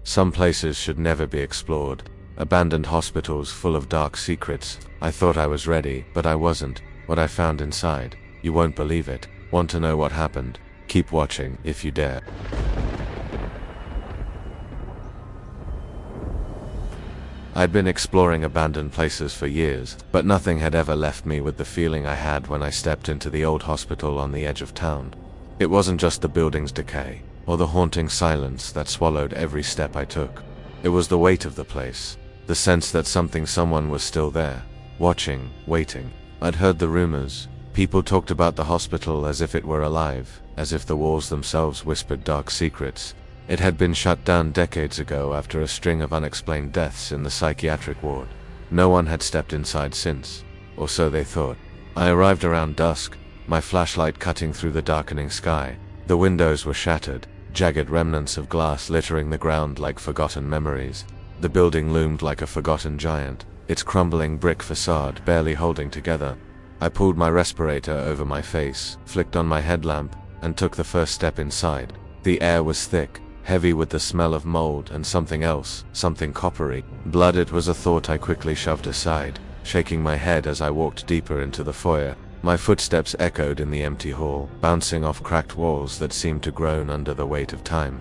Some places should never be explored. Abandoned hospitals full of dark secrets. I thought I was ready, but I wasn't. What I found inside. You won't believe it. Want to know what happened? Keep watching, if you dare. I'd been exploring abandoned places for years, but nothing had ever left me with the feeling I had when I stepped into the old hospital on the edge of town. It wasn't just the building's decay, or the haunting silence that swallowed every step I took. It was the weight of the place, the sense that someone was still there, watching, waiting. I'd heard the rumors. People talked about the hospital as if it were alive, as if the walls themselves whispered dark secrets. It had been shut down decades ago after a string of unexplained deaths in the psychiatric ward. No one had stepped inside since, or so they thought. I arrived around dusk, my flashlight cutting through the darkening sky. The windows were shattered, jagged remnants of glass littering the ground like forgotten memories. The building loomed like a forgotten giant, its crumbling brick facade barely holding together. I pulled my respirator over my face, flicked on my headlamp, and took the first step inside. The air was thick, heavy with the smell of mold and something else, something coppery. Blood. It was a thought I quickly shoved aside, shaking my head as I walked deeper into the foyer. My footsteps echoed in the empty hall, bouncing off cracked walls that seemed to groan under the weight of time.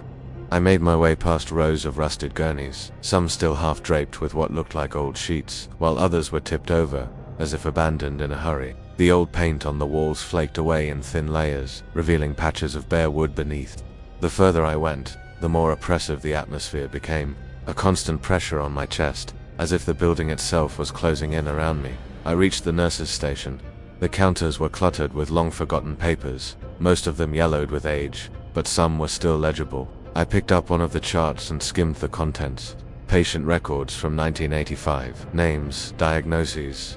I made my way past rows of rusted gurneys, some still half draped with what looked like old sheets, while others were tipped over, as if abandoned in a hurry. The old paint on the walls flaked away in thin layers, revealing patches of bare wood beneath. The further I went, the more oppressive the atmosphere became, a constant pressure on my chest, as if the building itself was closing in around me. I reached the nurse's station. The counters were cluttered with long-forgotten papers, most of them yellowed with age, but some were still legible. I picked up one of the charts and skimmed the contents. Patient records from 1985, names, diagnoses,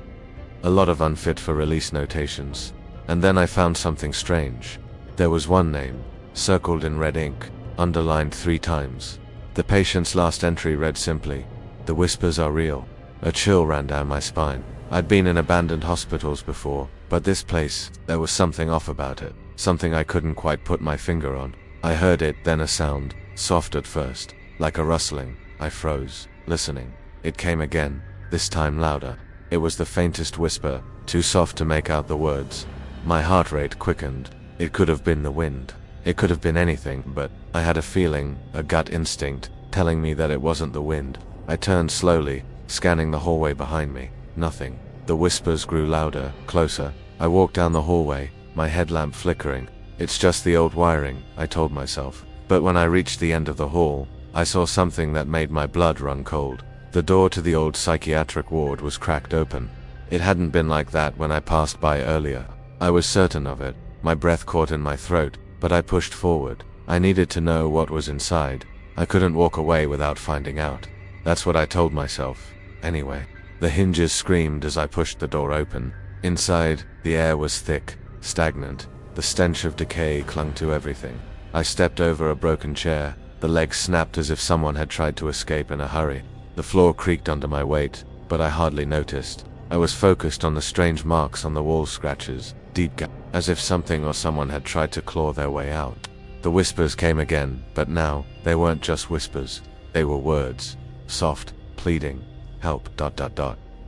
a lot of unfit-for-release notations. And then I found something strange. There was one name, circled in red ink, underlined 3 times. The patient's last entry read simply, "The whispers are real." A chill ran down my spine. I'd been in abandoned hospitals before, but this place, there was something off about it, something I couldn't quite put my finger on. I heard it, then a sound, soft at first, like a rustling. I froze, listening. It came again, this time louder. It was the faintest whisper, too soft to make out the words. My heart rate quickened. It could have been the wind. It could have been anything, but I had a feeling, a gut instinct, telling me that it wasn't the wind. I turned slowly, scanning the hallway behind me. Nothing. The whispers grew louder, closer. I walked down the hallway, my headlamp flickering. It's just the old wiring, I told myself. But when I reached the end of the hall, I saw something that made my blood run cold. The door to the old psychiatric ward was cracked open. It hadn't been like that when I passed by earlier. I was certain of it. My breath caught in my throat, but I pushed forward. I needed to know what was inside. I couldn't walk away without finding out. That's what I told myself, anyway. The hinges screamed as I pushed the door open. Inside, the air was thick, stagnant. The stench of decay clung to everything. I stepped over a broken chair. The legs snapped as if someone had tried to escape in a hurry. The floor creaked under my weight, but I hardly noticed. I was focused on the strange marks on the wall scratches, deep gaps, as if something or someone had tried to claw their way out. The whispers came again, but now, they weren't just whispers. They were words. Soft, pleading. Help, ...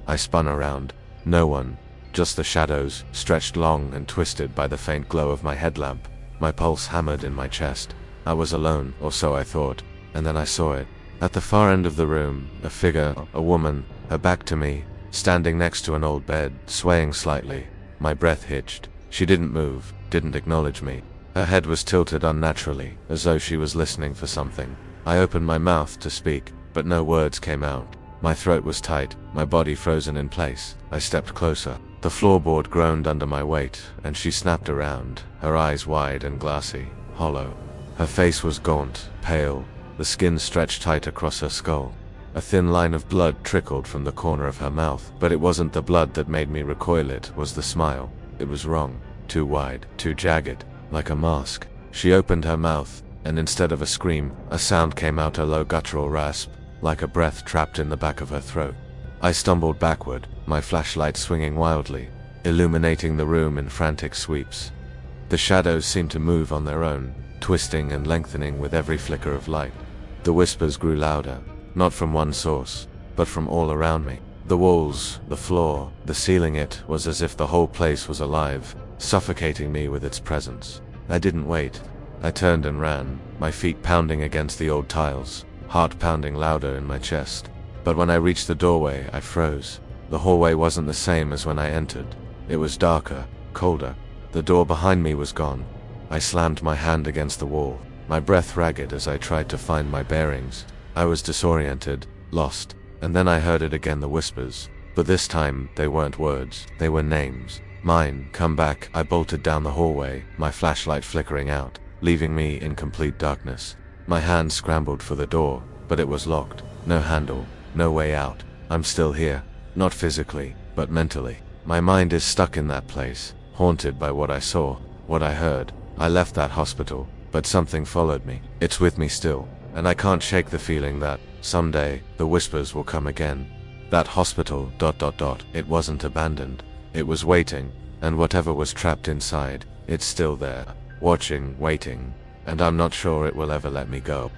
I spun around. No one. Just the shadows, stretched long and twisted by the faint glow of my headlamp. My pulse hammered in my chest. I was alone, or so I thought, and then I saw it. At the far end of the room, a figure, a woman, her back to me, standing next to an old bed, swaying slightly. My breath hitched. She didn't move, didn't acknowledge me. Her head was tilted unnaturally, as though she was listening for something. I opened my mouth to speak, but no words came out. My throat was tight, my body frozen in place. I stepped closer. The floorboard groaned under my weight, and she snapped around, her eyes wide and glassy, hollow. Her face was gaunt, pale, the skin stretched tight across her skull. A thin line of blood trickled from the corner of her mouth, but it wasn't the blood that made me recoil, it was the smile. It was wrong, too wide, too jagged, like a mask. She opened her mouth, and instead of a scream, a sound came out, a low guttural rasp, like a breath trapped in the back of her throat. I stumbled backward, my flashlight swinging wildly, illuminating the room in frantic sweeps. The shadows seemed to move on their own, twisting and lengthening with every flicker of light. The whispers grew louder, not from one source, but from all around me. The walls, the floor, the ceiling. It was as if the whole place was alive, suffocating me with its presence. I didn't wait. I turned and ran, my feet pounding against the old tiles, heart pounding louder in my chest. But when I reached the doorway, I froze. The hallway wasn't the same as when I entered. It was darker, colder. The door behind me was gone. I slammed my hand against the wall, my breath ragged as I tried to find my bearings. I was disoriented, lost, and then I heard it again, the whispers. But this time, they weren't words, they were names. Mine, come back. I bolted down the hallway, my flashlight flickering out, leaving me in complete darkness. My hand scrambled for the door, but it was locked. No handle, no way out. I'm still here, not physically, but mentally. My mind is stuck in that place, haunted by what I saw, what I heard. I left that hospital, but something followed me. It's with me still, and I can't shake the feeling that, someday, the whispers will come again. That hospital, ... It wasn't abandoned. It was waiting, and whatever was trapped inside, it's still there, watching, waiting, and I'm not sure it will ever let me go.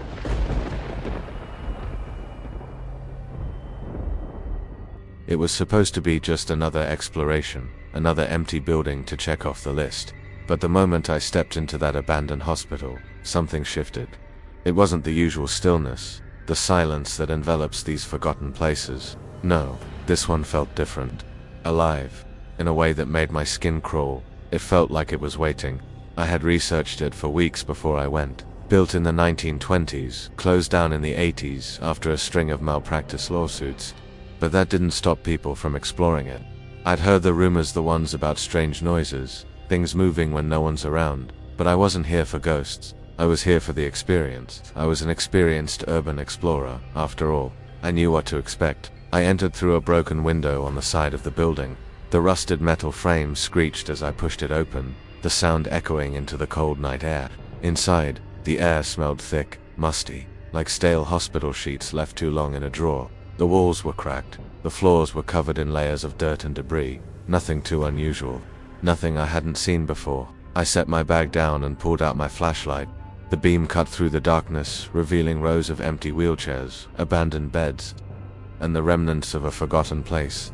It was supposed to be just another exploration, another empty building to check off the list. But the moment I stepped into that abandoned hospital, something shifted. It wasn't the usual stillness, the silence that envelops these forgotten places. No, this one felt different. Alive, in a way that made my skin crawl. It felt like it was waiting. I had researched it for weeks before I went. Built in the 1920s, closed down in the 80s after a string of malpractice lawsuits. But that didn't stop people from exploring it. I'd heard the rumors, the ones about strange noises, things moving when no one's around, but I wasn't here for ghosts. I was here for the experience. I was an experienced urban explorer, after all. I knew what to expect. I entered through a broken window on the side of the building. The rusted metal frame screeched as I pushed it open, the sound echoing into the cold night air. Inside, the air smelled thick, musty, like stale hospital sheets left too long in a drawer. The walls were cracked, the floors were covered in layers of dirt and debris. Nothing too unusual. Nothing I hadn't seen before. I set my bag down and pulled out my flashlight. The beam cut through the darkness, revealing rows of empty wheelchairs, abandoned beds, and the remnants of a forgotten place.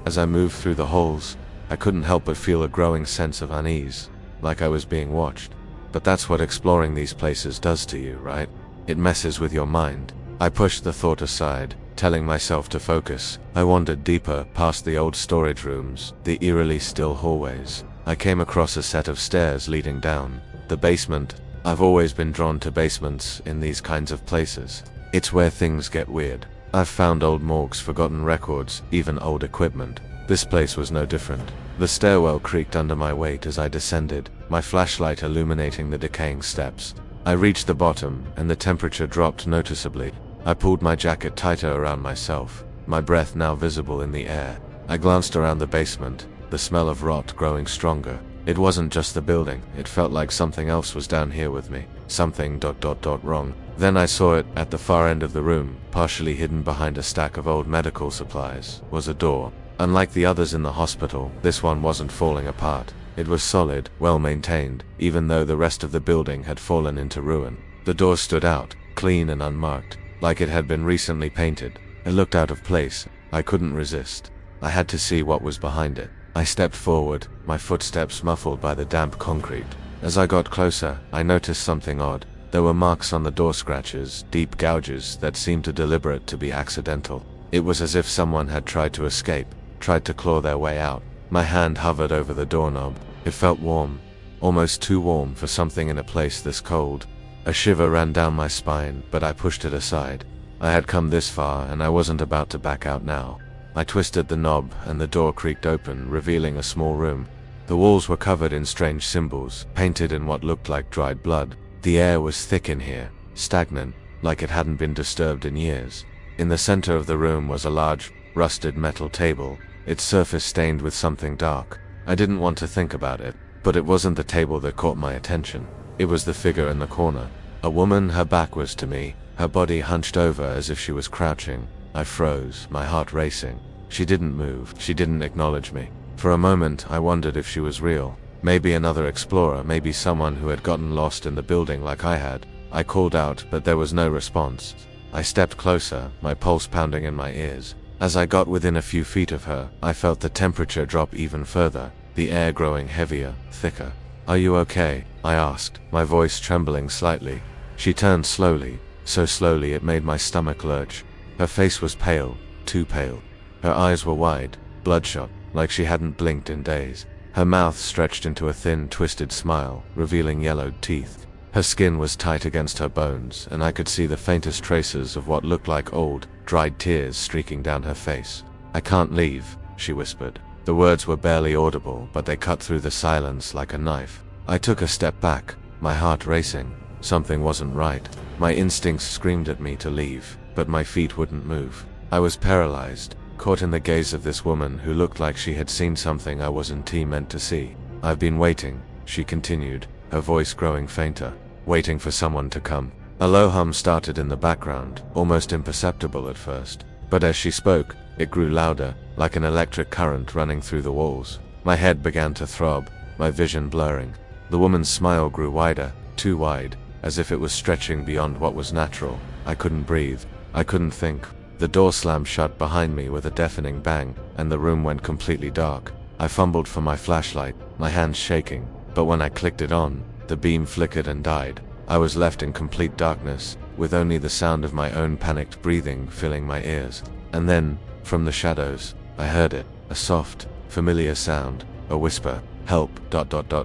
As I moved through the halls, I couldn't help but feel a growing sense of unease, like I was being watched. But that's what exploring these places does to you, right? It messes with your mind. I pushed the thought aside, telling myself to focus. I wandered deeper, past the old storage rooms, the eerily still hallways. I came across a set of stairs leading down. The basement. I've always been drawn to basements in these kinds of places. It's where things get weird. I've found old morgues, forgotten records, even old equipment. This place was no different. The stairwell creaked under my weight as I descended, my flashlight illuminating the decaying steps. I reached the bottom, and the temperature dropped noticeably. I pulled my jacket tighter around myself, my breath now visible in the air. I glanced around the basement, the smell of rot growing stronger. It wasn't just the building, it felt like something else was down here with me. Something ... wrong. Then I saw it, at the far end of the room, partially hidden behind a stack of old medical supplies, was a door. Unlike the others in the hospital, this one wasn't falling apart. It was solid, well maintained, even though the rest of the building had fallen into ruin. The door stood out, clean and unmarked, like it had been recently painted. It looked out of place. I couldn't resist. I had to see what was behind it. I stepped forward, my footsteps muffled by the damp concrete. As I got closer, I noticed something odd. There were marks on the door, scratches, deep gouges that seemed too deliberate to be accidental. It was as if someone had tried to escape, tried to claw their way out. My hand hovered over the doorknob. It felt warm, almost too warm for something in a place this cold. A shiver ran down my spine, but I pushed it aside. I had come this far, and I wasn't about to back out now. I twisted the knob, and the door creaked open, revealing a small room. The walls were covered in strange symbols, painted in what looked like dried blood. The air was thick in here, stagnant, like it hadn't been disturbed in years. In the center of the room was a large, rusted metal table, its surface stained with something dark. I didn't want to think about it, but it wasn't the table that caught my attention. It was the figure in the corner. A woman, her back was to me, her body hunched over as if she was crouching. I froze, my heart racing. She didn't move, she didn't acknowledge me. For a moment, I wondered if she was real. Maybe another explorer, maybe someone who had gotten lost in the building like I had. I called out, but there was no response. I stepped closer, my pulse pounding in my ears. As I got within a few feet of her, I felt the temperature drop even further, the air growing heavier, thicker. "Are you okay?" I asked, my voice trembling slightly. She turned slowly, so slowly it made my stomach lurch. Her face was pale, too pale. Her eyes were wide, bloodshot, like she hadn't blinked in days. Her mouth stretched into a thin, twisted smile, revealing yellowed teeth. Her skin was tight against her bones, and I could see the faintest traces of what looked like old, dried tears streaking down her face. "I can't leave," she whispered. The words were barely audible, but they cut through the silence like a knife. I took a step back, my heart racing. Something wasn't right. My instincts screamed at me to leave, but my feet wouldn't move. I was paralyzed, caught in the gaze of this woman who looked like she had seen something I wasn't meant to see. "I've been waiting," she continued, her voice growing fainter. "Waiting for someone to come." A low hum started in the background, almost imperceptible at first. But as she spoke, it grew louder, like an electric current running through the walls. My head began to throb, my vision blurring. The woman's smile grew wider, too wide, as if it was stretching beyond what was natural. I couldn't breathe. I couldn't think. The door slammed shut behind me with a deafening bang, and the room went completely dark. I fumbled for my flashlight, my hands shaking, but when I clicked it on, the beam flickered and died. I was left in complete darkness, with only the sound of my own panicked breathing filling my ears. And then, from the shadows, I heard it, a soft, familiar sound, a whisper, "Help,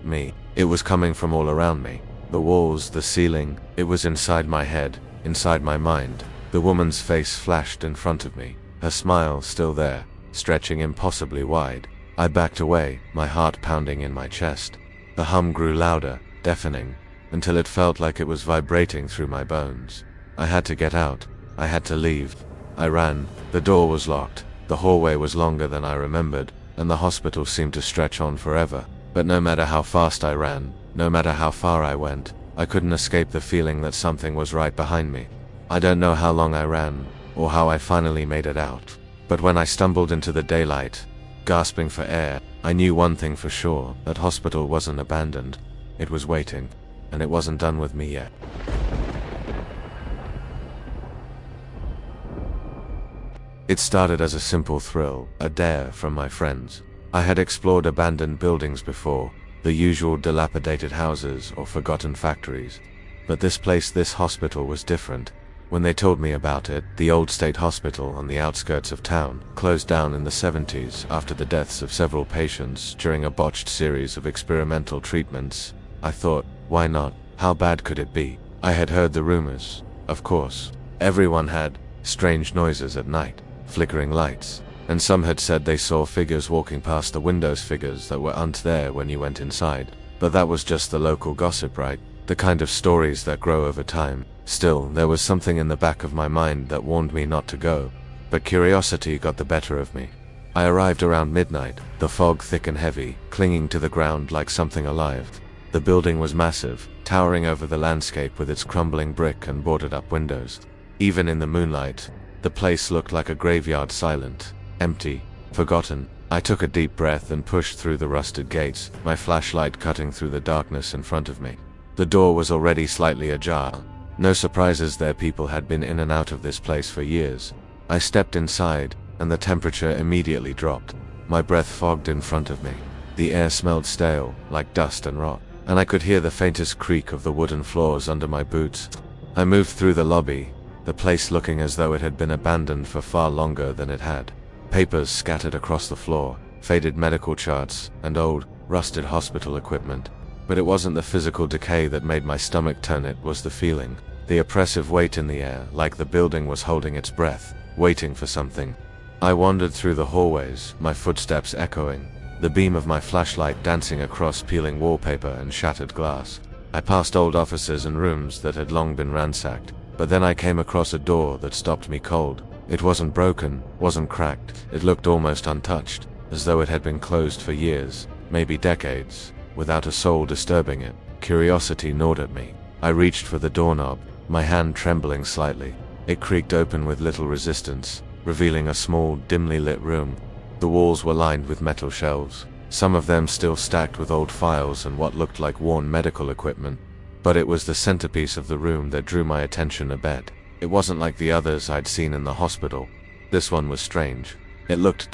me." It was coming from all around me. The walls, the ceiling, it was inside my head, inside my mind. The woman's face flashed in front of me, her smile still there, stretching impossibly wide. I backed away, my heart pounding in my chest. The hum grew louder, deafening, until it felt like it was vibrating through my bones. I had to get out. I had to leave. I ran. The door was locked. The hallway was longer than I remembered, and the hospital seemed to stretch on forever. But no matter how fast I ran, no matter how far I went, I couldn't escape the feeling that something was right behind me. I don't know how long I ran, or how I finally made it out. But when I stumbled into the daylight, gasping for air, I knew one thing for sure, that hospital wasn't abandoned. It was waiting, and it wasn't done with me yet. It started as a simple thrill, a dare from my friends. I had explored abandoned buildings before, the usual dilapidated houses or forgotten factories. But this place, this hospital, was different. When they told me about it, the old state hospital on the outskirts of town closed down in the 70s after the deaths of several patients during a botched series of experimental treatments, I thought, why not? How bad could it be? I had heard the rumors, of course. Everyone had. Strange noises at night, flickering lights, and some had said they saw figures walking past the windows, figures that weren't there when you went inside. But that was just the local gossip, right? The kind of stories that grow over time. Still, there was something in the back of my mind that warned me not to go. But curiosity got the better of me. I arrived around midnight, the fog thick and heavy, clinging to the ground like something alive. The building was massive, towering over the landscape with its crumbling brick and boarded-up windows. Even in the moonlight, the place looked like a graveyard, silent, empty, forgotten. I took a deep breath and pushed through the rusted gates, my flashlight cutting through the darkness in front of me. The door was already slightly ajar. No surprises there, people had been in and out of this place for years. I stepped inside, and the temperature immediately dropped. My breath fogged in front of me. The air smelled stale, like dust and rot, and I could hear the faintest creak of the wooden floors under my boots. I moved through the lobby, the place looking as though it had been abandoned for far longer than it had. Papers scattered across the floor, faded medical charts, and old, rusted hospital equipment. But it wasn't the physical decay that made my stomach turn, it was the feeling. The oppressive weight in the air, like the building was holding its breath, waiting for something. I wandered through the hallways, my footsteps echoing, the beam of my flashlight dancing across peeling wallpaper and shattered glass. I passed old offices and rooms that had long been ransacked, but then I came across a door that stopped me cold. It wasn't broken, wasn't cracked, it looked almost untouched, as though it had been closed for years, maybe decades, without a soul disturbing it. Curiosity gnawed at me. I reached for the doorknob, my hand trembling slightly. It creaked open with little resistance, revealing a small, dimly lit room. The walls were lined with metal shelves, some of them still stacked with old files and what looked like worn medical equipment. But it was the centerpiece of the room that drew my attention: a bed. It wasn't like the others I'd seen in the hospital. This one was strange. It looked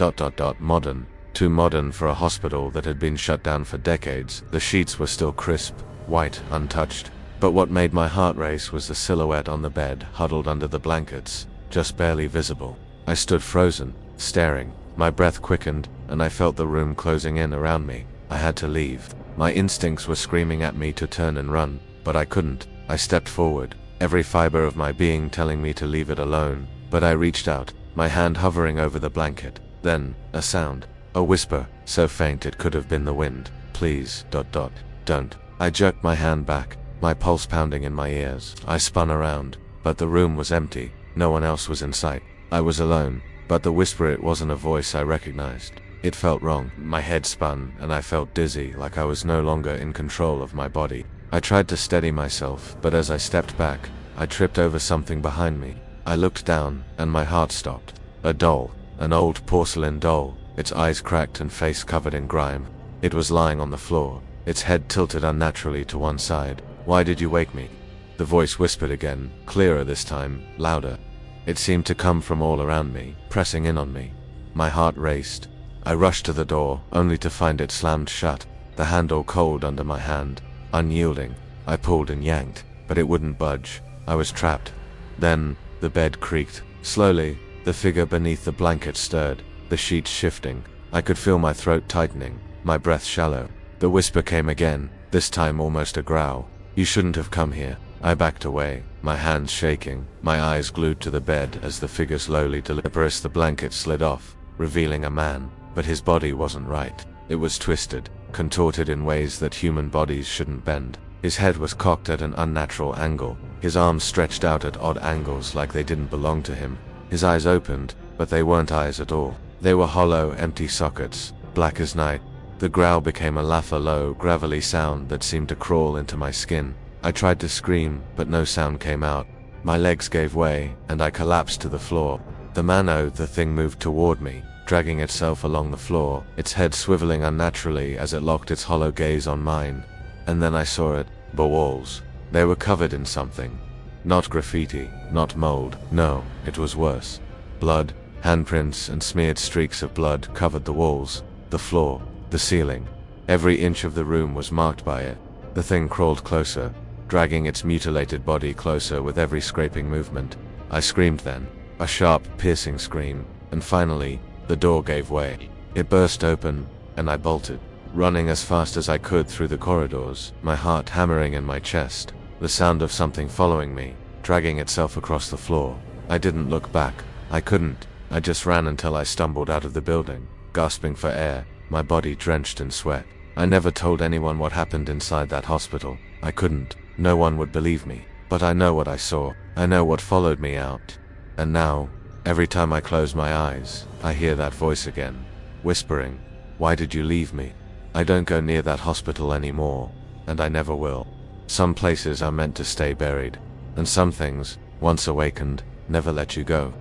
modern. Too modern for a hospital that had been shut down for decades. The sheets were still crisp, white, untouched. But what made my heart race was the silhouette on the bed, huddled under the blankets, just barely visible. I stood frozen, staring. My breath quickened, and I felt the room closing in around me. I had to leave. My instincts were screaming at me to turn and run, but I couldn't. I stepped forward, every fiber of my being telling me to leave it alone. But I reached out, my hand hovering over the blanket. Then, a sound. A whisper, so faint it could have been the wind. Please, don't. I jerked my hand back, my pulse pounding in my ears. I spun around, but the room was empty. No one else was in sight. I was alone, but the whisper, it wasn't a voice I recognized. It felt wrong. My head spun, and I felt dizzy, like I was no longer in control of my body. I tried to steady myself, but as I stepped back, I tripped over something behind me. I looked down, and my heart stopped. A doll, an old porcelain doll, its eyes cracked and face covered in grime. It was lying on the floor, its head tilted unnaturally to one side. Why did you wake me? The voice whispered again, clearer this time, louder. It seemed to come from all around me, pressing in on me. My heart raced. I rushed to the door, only to find it slammed shut, the handle cold under my hand, unyielding. I pulled and yanked, but it wouldn't budge. I was trapped. Then, the bed creaked. Slowly, the figure beneath the blanket stirred, the sheets shifting. I could feel my throat tightening, my breath shallow. The whisper came again, this time almost a growl. You shouldn't have come here. I backed away, my hands shaking, my eyes glued to the bed as the figure slowly delivered. The blanket slid off, revealing a man, but his body wasn't right. It was twisted, contorted in ways that human bodies shouldn't bend. His head was cocked at an unnatural angle, his arms stretched out at odd angles like they didn't belong to him. His eyes opened, but they weren't eyes at all. They were hollow, empty sockets, black as night. The growl became a low, gravelly sound that seemed to crawl into my skin. I tried to scream, but no sound came out. My legs gave way, and I collapsed to the floor. The thing moved toward me, dragging itself along the floor, its head swiveling unnaturally as it locked its hollow gaze on mine. And then I saw it. The walls. They were covered in something. Not graffiti, not mold. No, it was worse. Blood, handprints, and smeared streaks of blood covered the walls, the floor, the ceiling. Every inch of the room was marked by it. The thing crawled closer, dragging its mutilated body closer with every scraping movement. I screamed then, a sharp, piercing scream, and finally, the door gave way. It burst open, and I bolted, running as fast as I could through the corridors, my heart hammering in my chest, the sound of something following me, dragging itself across the floor. I didn't look back. I couldn't. I just ran until I stumbled out of the building, gasping for air, my body drenched in sweat. I never told anyone what happened inside that hospital. I couldn't. No one would believe me. But I know what I saw. I know what followed me out. And now, every time I close my eyes, I hear that voice again, whispering, "Why did you leave me?" I don't go near that hospital anymore, and I never will. Some places are meant to stay buried, and some things, once awakened, never let you go.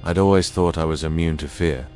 I'd always thought I was immune to fear.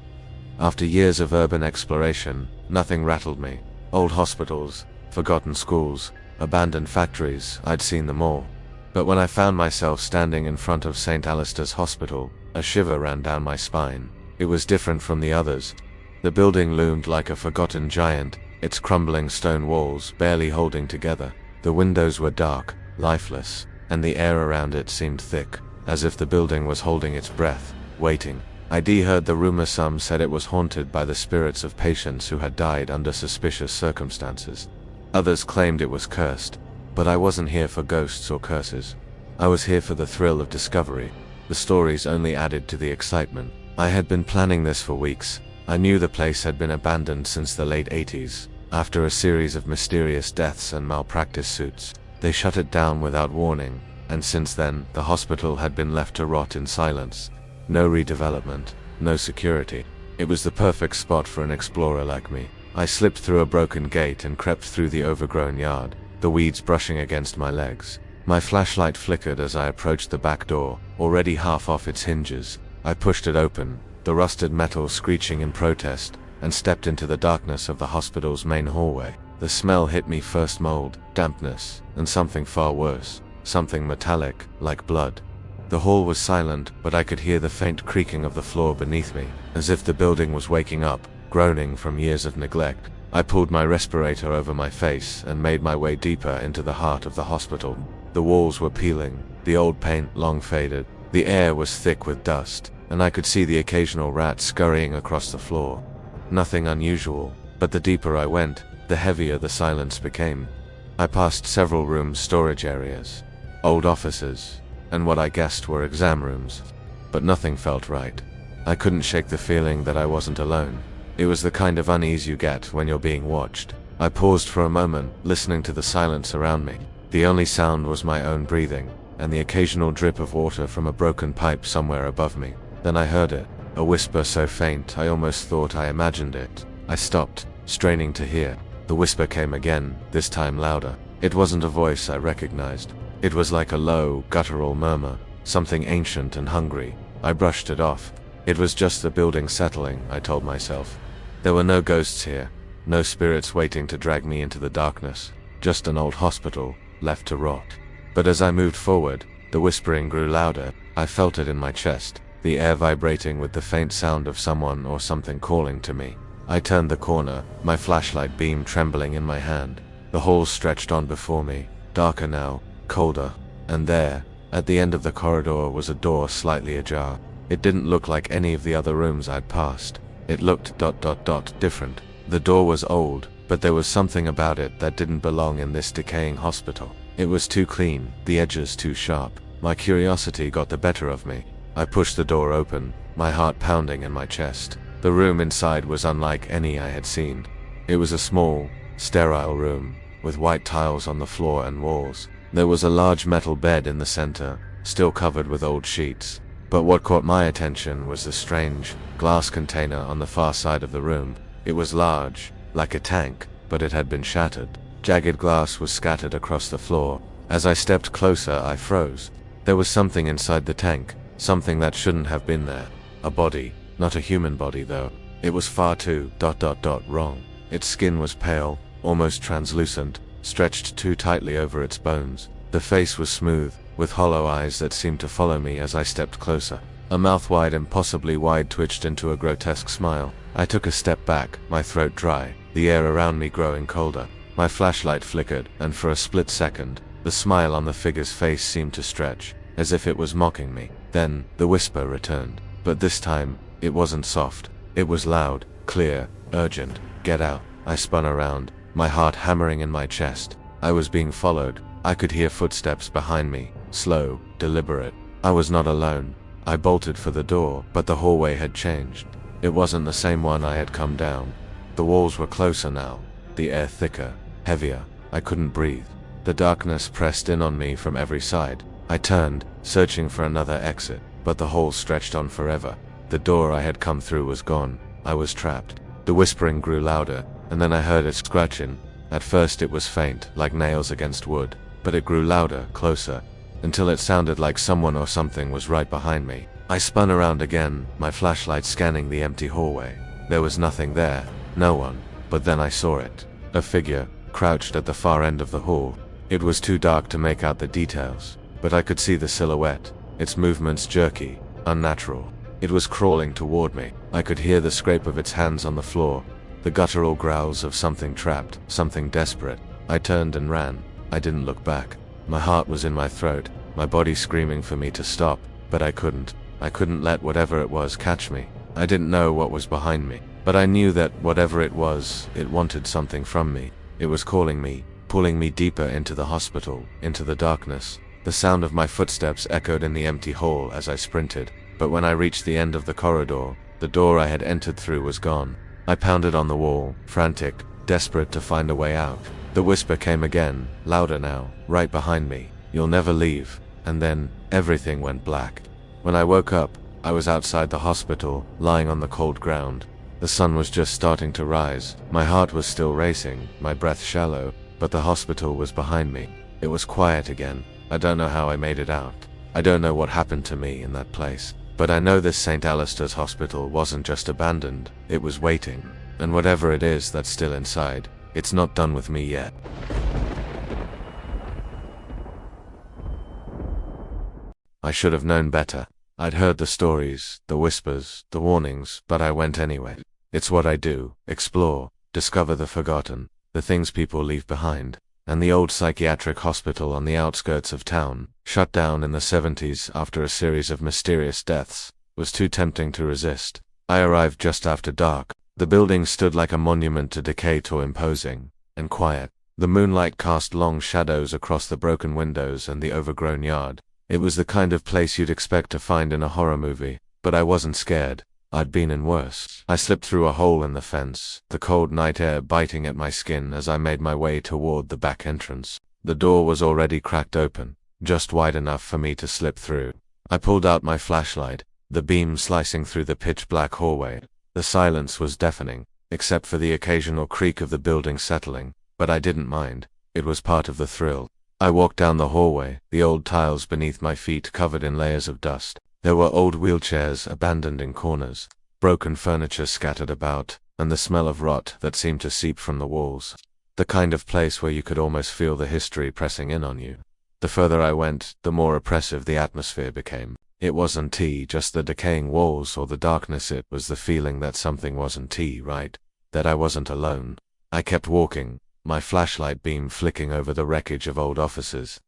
After years of urban exploration, nothing rattled me. Old hospitals, forgotten schools, abandoned factories, I'd seen them all. But when I found myself standing in front of St. Alistair's Hospital, a shiver ran down my spine. It was different from the others. The building loomed like a forgotten giant, its crumbling stone walls barely holding together. The windows were dark, lifeless, and the air around it seemed thick, as if the building was holding its breath, waiting. I'd heard the rumor some said it was haunted by the spirits of patients who had died under suspicious circumstances. Others claimed it was cursed, but I wasn't here for ghosts or curses. I was here for the thrill of discovery. The stories only added to the excitement. I had been planning this for weeks. I knew the place had been abandoned since the late 80s. After a series of mysterious deaths and malpractice suits, they shut it down without warning, and since then, the hospital had been left to rot in silence. No redevelopment, no security. It was the perfect spot for an explorer like me. I slipped through a broken gate and crept through the overgrown yard, the weeds brushing against my legs. My flashlight flickered as I approached the back door, already half off its hinges. I pushed it open, the rusted metal screeching in protest. and stepped into the darkness of the hospital's main hallway. The smell hit me first: mold, dampness, and something far worse, something metallic, like blood. The hall was silent, but I could hear the faint creaking of the floor beneath me, as if the building was waking up, groaning from years of neglect. I pulled my respirator over my face and made my way deeper into the heart of the hospital. The walls were peeling, the old paint long faded, the air was thick with dust, and I could see the occasional rat scurrying across the floor. Nothing unusual, but the deeper I went, the heavier the silence became. I passed several rooms, storage areas, old offices, and what I guessed were exam rooms. But nothing felt right. I couldn't shake the feeling that I wasn't alone. It was the kind of unease you get when you're being watched. I paused for a moment, listening to the silence around me. The only sound was my own breathing, and the occasional drip of water from a broken pipe somewhere above me. Then I heard it, a whisper so faint I almost thought I imagined it. I stopped, straining to hear. The whisper came again, this time louder. It wasn't a voice I recognized. It was like a low, guttural murmur, something ancient and hungry. I brushed it off. It was just the building settling, I told myself. There were no ghosts here, no spirits waiting to drag me into the darkness, just an old hospital, left to rot. But as I moved forward, the whispering grew louder. I felt it in my chest, the air vibrating with the faint sound of someone or something calling to me. I turned the corner, my flashlight beam trembling in my hand. The hall stretched on before me, darker now, colder, and there, at the end of the corridor, was a door slightly ajar. It didn't look like any of the other rooms I'd passed. It looked different. The door was old, but there was something about it that didn't belong in this decaying hospital. It was too clean, the edges too sharp. My curiosity got the better of me. I pushed the door open, my heart pounding in my chest. The room inside was unlike any I had seen. It was a small, sterile room, with white tiles on the floor and walls. There was a large metal bed in the center, still covered with old sheets. But what caught my attention was the strange, glass container on the far side of the room. It was large, like a tank, but it had been shattered. Jagged glass was scattered across the floor. As I stepped closer, I froze. There was something inside the tank, something that shouldn't have been there. A body, not a human body though. It was far too wrong. Its skin was pale, almost translucent, stretched too tightly over its bones. The face was smooth, with hollow eyes that seemed to follow me as I stepped closer. A mouth wide, impossibly wide, twitched into a grotesque smile. I took a step back, my throat dry, the air around me growing colder. My flashlight flickered, and for a split second, the smile on the figure's face seemed to stretch, as if it was mocking me. Then, the whisper returned. But this time, it wasn't soft. It was loud, clear, urgent. "Get out." I spun around, my heart hammering in my chest. I was being followed. I could hear footsteps behind me, slow, deliberate. I was not alone. I bolted for the door, but the hallway had changed. It wasn't the same one I had come down. The walls were closer now, the air thicker, heavier. I couldn't breathe. The darkness pressed in on me from every side. I turned, searching for another exit, but the hall stretched on forever. The door I had come through was gone. I was trapped. The whispering grew louder, and then I heard it scratching. At first it was faint, like nails against wood, but it grew louder, closer, until it sounded like someone or something was right behind me. I spun around again, my flashlight scanning the empty hallway. There was nothing there, no one, but then I saw it. A figure, crouched at the far end of the hall. It was too dark to make out the details, but I could see the silhouette, its movements jerky, unnatural. It was crawling toward me. I could hear the scrape of its hands on the floor, the guttural growls of something trapped, something desperate. I turned and ran. I didn't look back. My heart was in my throat, my body screaming for me to stop, but I couldn't. I couldn't let whatever it was catch me. I didn't know what was behind me, but I knew that whatever it was, it wanted something from me. It was calling me, pulling me deeper into the hospital, into the darkness. The sound of my footsteps echoed in the empty hall as I sprinted, but when I reached the end of the corridor, the door I had entered through was gone. I pounded on the wall, frantic, desperate to find a way out. The whisper came again, louder now, right behind me. "You'll never leave." And then, everything went black. When I woke up, I was outside the hospital, lying on the cold ground. The sun was just starting to rise. My heart was still racing, my breath shallow, but the hospital was behind me. It was quiet again. I don't know how I made it out. I don't know what happened to me in that place. But I know this St. Alistair's hospital wasn't just abandoned, it was waiting. And whatever it is that's still inside, it's not done with me yet. I should have known better. I'd heard the stories, the whispers, the warnings, but I went anyway. It's what I do: explore, discover the forgotten, the things people leave behind. And the old psychiatric hospital on the outskirts of town, shut down in the 70s after a series of mysterious deaths, was too tempting to resist. I arrived just after dark. The building stood like a monument to decay, too imposing and quiet. The moonlight cast long shadows across the broken windows and the overgrown yard. It was the kind of place you'd expect to find in a horror movie, but I wasn't scared. I'd been in worse. I slipped through a hole in the fence, the cold night air biting at my skin as I made my way toward the back entrance. The door was already cracked open, just wide enough for me to slip through. I pulled out my flashlight, the beam slicing through the pitch-black hallway. The silence was deafening, except for the occasional creak of the building settling, but I didn't mind. It was part of the thrill. I walked down the hallway, the old tiles beneath my feet covered in layers of dust. There were old wheelchairs abandoned in corners, broken furniture scattered about, and the smell of rot that seemed to seep from the walls. The kind of place where you could almost feel the history pressing in on you. The further I went, the more oppressive the atmosphere became. It wasn't just the decaying walls or the darkness, it was the feeling that something wasn't right, that I wasn't alone. I kept walking, my flashlight beam flicking over the wreckage of old offices,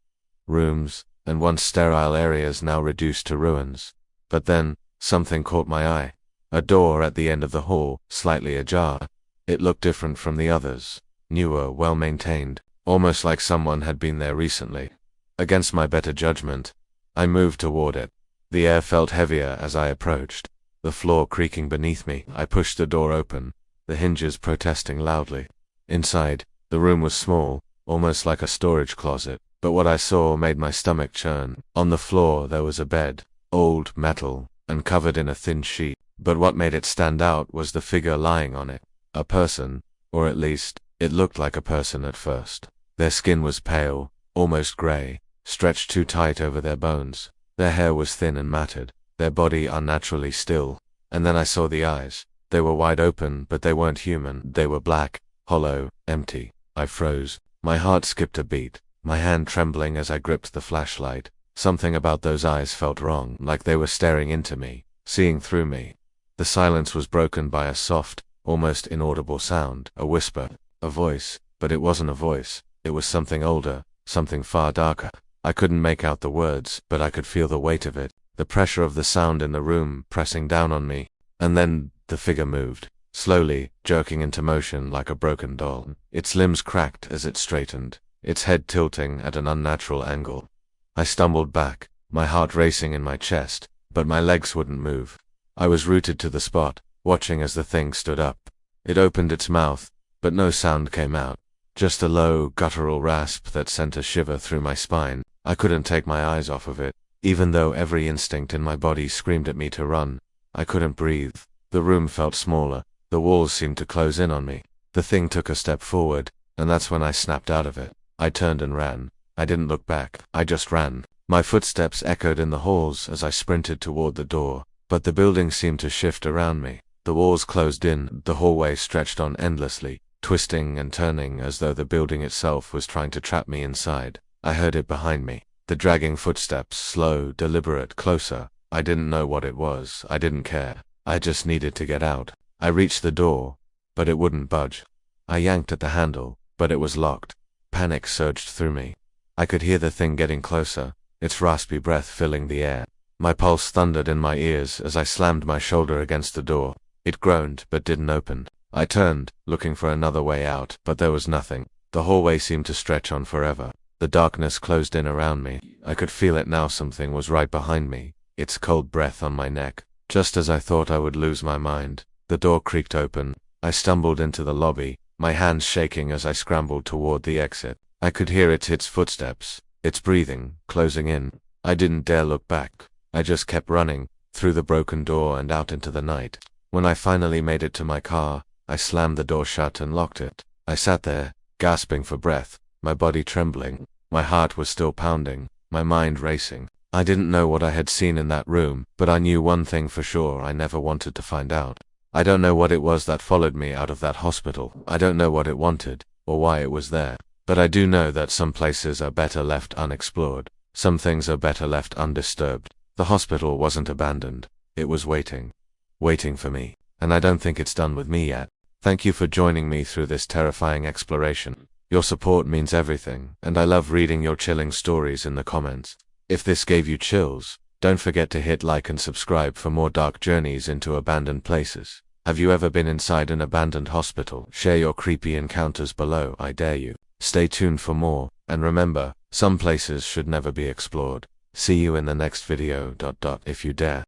rooms, and once sterile areas now reduced to ruins. But then, something caught my eye. A door at the end of the hall, slightly ajar. It looked different from the others, newer, well-maintained, almost like someone had been there recently. Against my better judgment, I moved toward it. The air felt heavier as I approached, the floor creaking beneath me. I pushed the door open, the hinges protesting loudly. Inside, the room was small, almost like a storage closet. But what I saw made my stomach churn. On the floor there was a bed, old, metal, and covered in a thin sheet. But what made it stand out was the figure lying on it. A person, or at least, it looked like a person at first. Their skin was pale, almost gray, stretched too tight over their bones. Their hair was thin and matted, their body unnaturally still. And then I saw the eyes. They were wide open, but they weren't human. They were black, hollow, empty. I froze. My heart skipped a beat, my hand trembling as I gripped the flashlight. Something about those eyes felt wrong, like they were staring into me, seeing through me. The silence was broken by a soft, almost inaudible sound, a whisper, a voice, but it wasn't a voice. It was something older, something far darker. I couldn't make out the words, but I could feel the weight of it, the pressure of the sound in the room pressing down on me. And then the figure moved, slowly, jerking into motion like a broken doll. Its limbs cracked as it straightened, its head tilting at an unnatural angle. I stumbled back, my heart racing in my chest, but my legs wouldn't move. I was rooted to the spot, watching as the thing stood up. It opened its mouth, but no sound came out, just a low, guttural rasp that sent a shiver through my spine. I couldn't take my eyes off of it, even though every instinct in my body screamed at me to run. I couldn't breathe. The room felt smaller, the walls seemed to close in on me. The thing took a step forward, and that's when I snapped out of it. I turned and ran. I didn't look back, I just ran. My footsteps echoed in the halls as I sprinted toward the door, but the building seemed to shift around me. The walls closed in, the hallway stretched on endlessly, twisting and turning as though the building itself was trying to trap me inside. I heard it behind me, the dragging footsteps, slow, deliberate, closer. I didn't know what it was, I didn't care. I just needed to get out. I reached the door, but it wouldn't budge. I yanked at the handle, but it was locked. Panic surged through me. I could hear the thing getting closer, its raspy breath filling the air. My pulse thundered in my ears as I slammed my shoulder against the door. It groaned, but didn't open. I turned, looking for another way out, but there was nothing. The hallway seemed to stretch on forever. The darkness closed in around me. I could feel it now. Something was right behind me, its cold breath on my neck. Just as I thought I would lose my mind, the door creaked open. I stumbled into the lobby, my hands shaking as I scrambled toward the exit. I could hear its footsteps, its breathing, closing in. I didn't dare look back. I just kept running, through the broken door and out into the night. When I finally made it to my car, I slammed the door shut and locked it. I sat there, gasping for breath, my body trembling. My heart was still pounding, my mind racing. I didn't know what I had seen in that room, but I knew one thing for sure: I never wanted to find out. I don't know what it was that followed me out of that hospital. I don't know what it wanted, or why it was there. But I do know that some places are better left unexplored. Some things are better left undisturbed. The hospital wasn't abandoned. It was waiting. Waiting for me. And I don't think it's done with me yet. Thank you for joining me through this terrifying exploration. Your support means everything, and I love reading your chilling stories in the comments. If this gave you chills, don't forget to hit like and subscribe for more dark journeys into abandoned places. Have you ever been inside an abandoned hospital? Share your creepy encounters below, I dare you. Stay tuned for more, and remember, some places should never be explored. See you in the next video. If you dare.